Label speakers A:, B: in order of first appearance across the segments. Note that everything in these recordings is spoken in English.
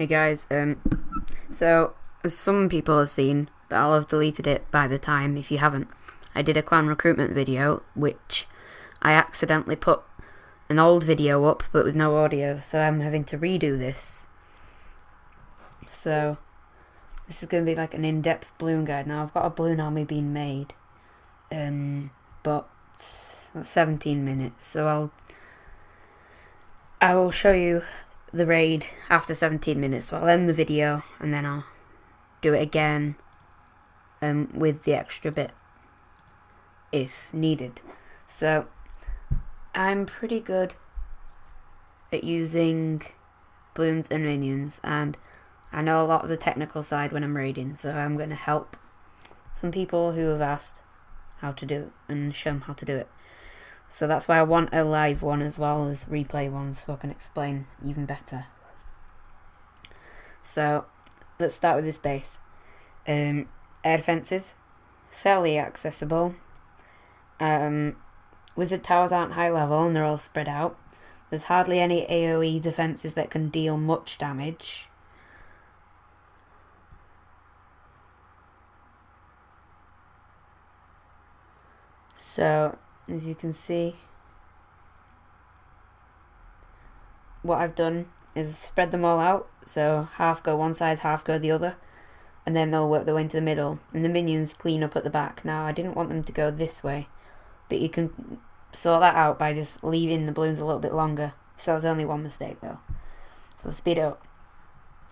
A: Hey guys, so as some people have seen, but I'll have deleted it by the time if you haven't. I did a clan recruitment video, which I accidentally put an old video up, but with no audio, so I'm having to redo this. So, this is going to be like an in-depth balloon guide. Now, I've got a balloon army being made, but that's 17 minutes, so I will show you the raid after 17 minutes, so I'll end the video and then I'll do it again with the extra bit if needed. So I'm pretty good at using balloons and minions, and I know a lot of the technical side when I'm raiding, so I'm going to help some people who have asked how to do it and show them how to do it. So that's why I want a live one as well as replay ones, so I can explain even better. So let's start with this base. Air defences, fairly accessible. Wizard towers aren't high level and they're all spread out. There's hardly any AoE defences that can deal much damage. So as you can see, what I've done is spread them all out, so half go one side, half go the other, and then they'll work their way into the middle, and the minions clean up at the back. Now I didn't want them to go this way, but you can sort that out by just leaving the balloons a little bit longer. So there's only one mistake though, so speed it up.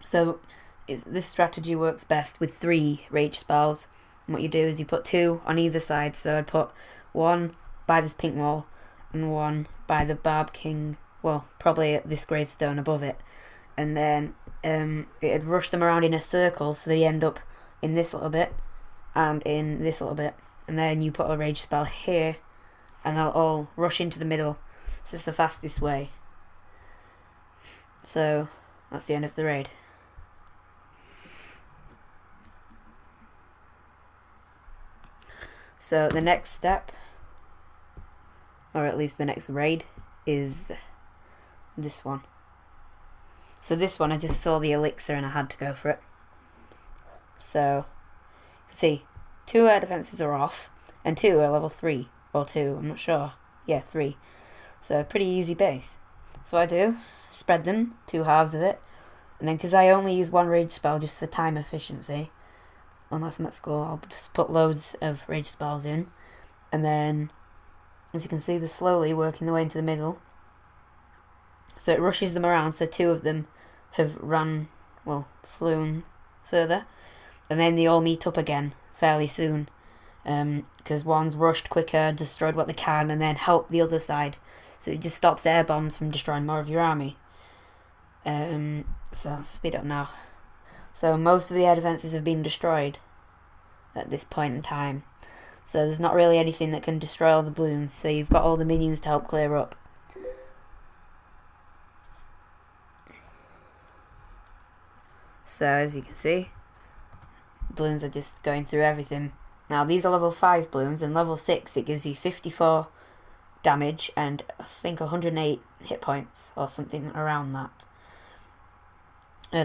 A: So this strategy works best with 3 rage spells, and what you do is you put 2 on either side. So I'd put 1 by this pink wall and 1 by the Barb King, well, probably at this gravestone above it, and then it'd rush them around in a circle so they end up in this little bit and in this little bit, and then you put a rage spell here and they'll all rush into the middle. So it's the fastest way. So that's the end of the raid. So the next step, or at least the next raid, is this one. So this one, I just saw the elixir and I had to go for it. So, see, 2 air defences are off, and 2 are level 3, or 2, I'm not sure. Yeah, 3. So, pretty easy base. So what I do, spread them, 2 halves of it, and then because I only use 1 rage spell just for time efficiency, unless I'm at school, I'll just put loads of rage spells in, and then, as you can see, they're slowly working their way into the middle. So it rushes them around, so 2 of them have flown further, and then they all meet up again fairly soon, because one's rushed quicker, destroyed what they can, and then help the other side. So it just stops air bombs from destroying more of your army. So I'll speed up now. So most of the air defences have been destroyed at this point in time. So there's not really anything that can destroy all the balloons, so you've got all the minions to help clear up. So as you can see, balloons are just going through everything. Now these are level 5 balloons, and level 6 it gives you 54 damage and I think 108 hit points or something around that.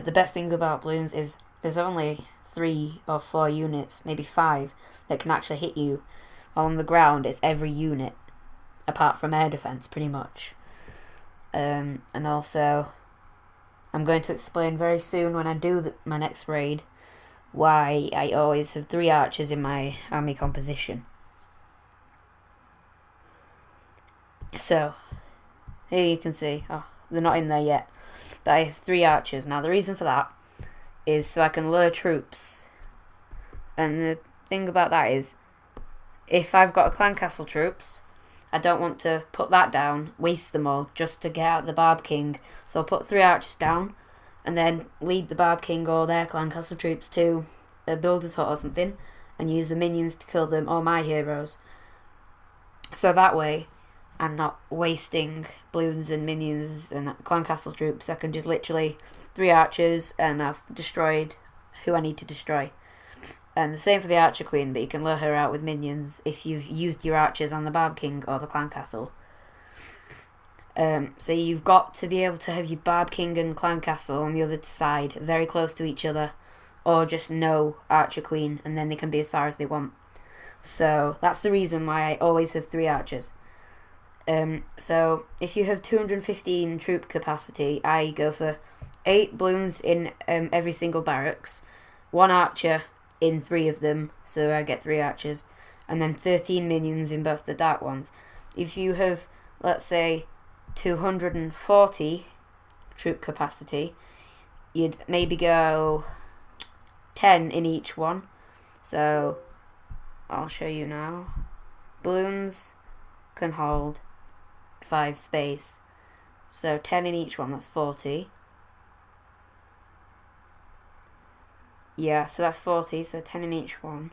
A: The best thing about balloons is there's only 3 or 4 units, maybe 5, that can actually hit you. While on the ground it's every unit, apart from air defense pretty much. And also, I'm going to explain very soon when I do my next raid why I always have 3 archers in my army composition. So, here you can see, they're not in there yet, but I have 3 archers. Now the reason for that is so I can lure troops, and the thing about that is, if I've got a clan castle troops, I don't want to put that down, waste them all just to get out the Barb King. So I'll put 3 archers down and then lead the Barb King or their clan castle troops to a builder's hut or something and use the minions to kill them or my heroes. So that way I'm not wasting balloons and minions and clan castle troops. I can just literally 3 archers and I've destroyed who I need to destroy. And the same for the Archer Queen, but you can lure her out with minions if you've used your archers on the Barb King or the clan castle. So you've got to be able to have your Barb King and Clan Castle on the other side, very close to each other, or just no Archer Queen, and then they can be as far as they want. So that's the reason why I always have 3 archers. So if you have 215 troop capacity, I go for 8 balloons in every single barracks, 1 archer in 3 of them, so I get 3 archers, and then 13 minions in both the dark ones. If you have, let's say, 240 troop capacity, you'd maybe go 10 in each one. So I'll show you now. Balloons can hold 5 space, so 10 in each one, that's 40. Yeah, so that's 40, so 10 in each one.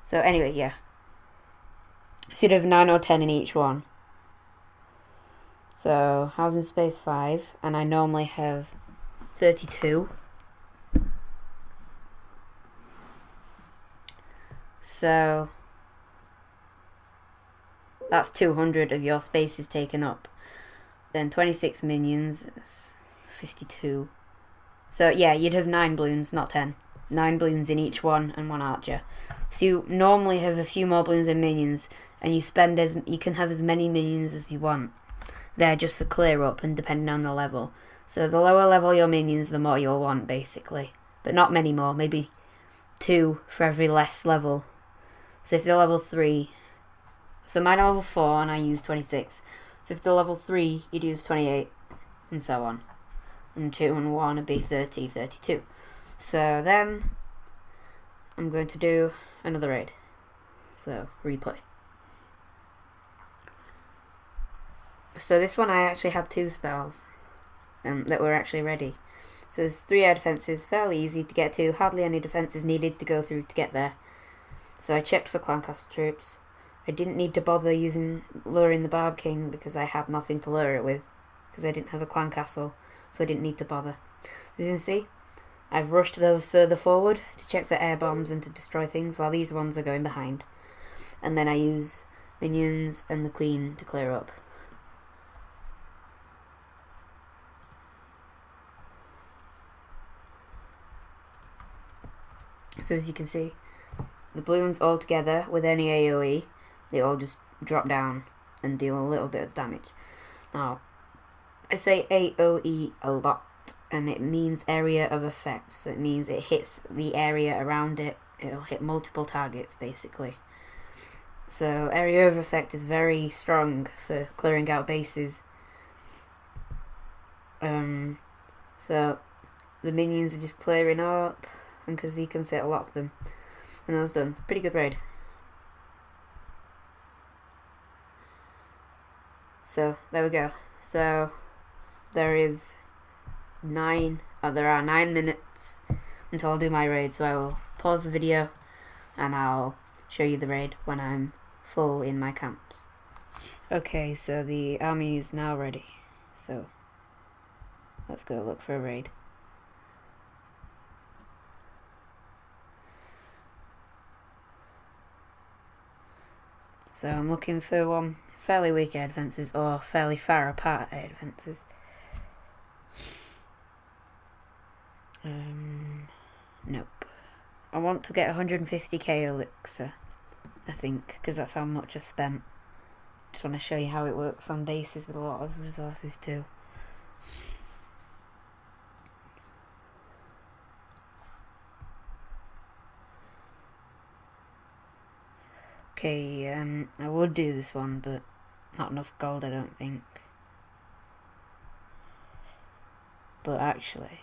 A: So anyway, yeah. So you'd have 9 or 10 in each one. So housing space 5, and I normally have 32. So that's 200 of your space is taken up. Then 26 minions is 52. So yeah, you'd have 9 balloons, not 10. 9 balloons in each one and 1 archer. So you normally have a few more balloons and minions, and you can have as many minions as you want. They're just for clear up and depending on the level. So the lower level your minions, the more you'll want basically. But not many more, maybe 2 for every less level. So if they're level 3, so mine are level 4 and I use 26. So if they're level 3, you'd use 28 and so on. And 2 and 1 would be 30, 32. So then I'm going to do another raid. So replay. So this one I actually had 2 spells that were actually ready. So there's 3 air defences, fairly easy to get to, hardly any defences needed to go through to get there. So I checked for Clan Castle troops. I didn't need to bother luring the Barb King because I had nothing to lure it with, because I didn't have a Clan Castle, so I didn't need to bother. So as you can see, I've rushed those further forward to check for air bombs and to destroy things, while these ones are going behind. And then I use minions and the Queen to clear up. So as you can see, the balloons all together with any AoE, they all just drop down and deal a little bit of damage. Now, I say AoE a lot, and it means area of effect, so it means it hits the area around it. It'll hit multiple targets basically. So area of effect is very strong for clearing out bases. So the minions are just clearing up, and because you can fit a lot of them. And that's done. It's a pretty good raid. So there we go. So there are 9 minutes until I'll do my raid, so I will pause the video and I'll show you the raid when I'm full in my camps. Okay, so the army is now ready, so let's go look for a raid. So I'm looking for one fairly weak air defences or fairly far apart air defences. Nope. I want to get 150k elixir, I think, because that's how much I spent. Just want to show you how it works on bases with a lot of resources too. Okay, I would do this one, but not enough gold, I don't think. But actually,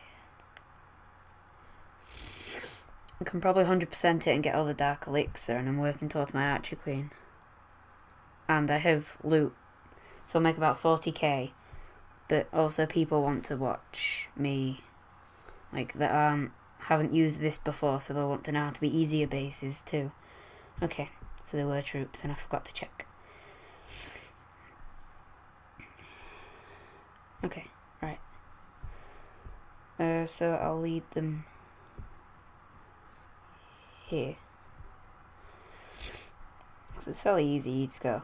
A: I can probably 100% it and get all the dark elixir, and I'm working towards my Archer Queen. And I have loot, so I'll make about 40k. But also people want to watch me, like, that haven't used this before, so they'll want to know how to be easier bases too. Okay. So there were troops, and I forgot to check. Okay, right. So I'll lead them here. So it's fairly easy. You just go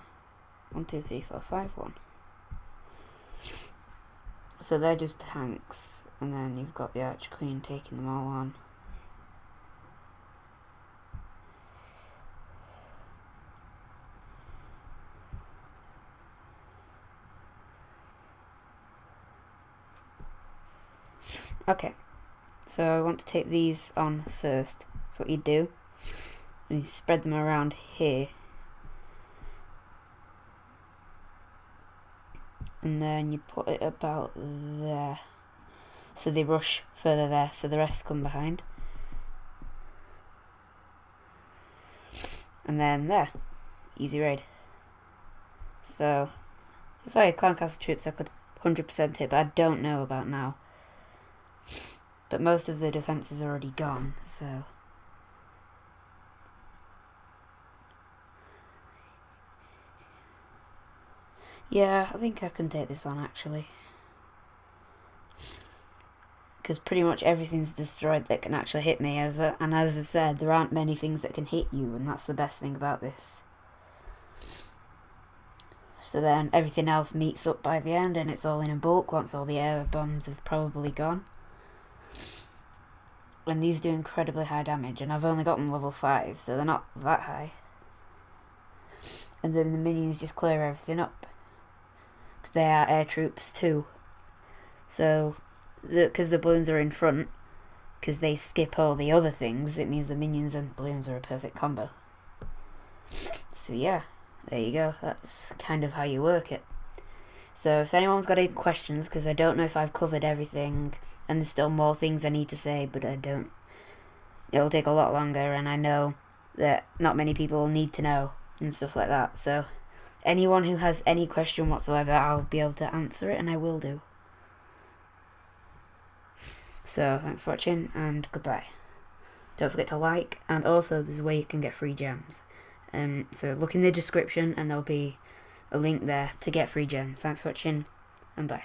A: 1, 2, 3, 4, 5, 1. So they're just tanks, and then you've got the Archer Queen taking them all on. Okay, so I want to take these on first. So what you do is you spread them around here, and then you put it about there, so they rush further there, so the rest come behind. And then there, easy raid. So if I had clan castle troops I could 100% it, but I don't know about now. But most of the defense is already gone, so yeah, I think I can take this on actually, because pretty much everything's destroyed that can actually hit me. And as I said, there aren't many things that can hit you, and that's the best thing about this. So then everything else meets up by the end, and it's all in a bulk once all the air bombs have probably gone. And these do incredibly high damage, and I've only got them level 5, so they're not that high. And then the minions just clear everything up, because they are air troops too. So, because the balloons are in front, because they skip all the other things, it means the minions and balloons are a perfect combo. So yeah, there you go, that's kind of how you work it. So if anyone's got any questions, because I don't know if I've covered everything, and there's still more things I need to say, but I don't. It'll take a lot longer, and I know that not many people need to know, and stuff like that. So anyone who has any question whatsoever, I'll be able to answer it, and I will do. So thanks for watching, and goodbye. Don't forget to like, and also there's a way you can get free gems. So look in the description, and there'll be a link there to get free gems. Thanks for watching, and bye.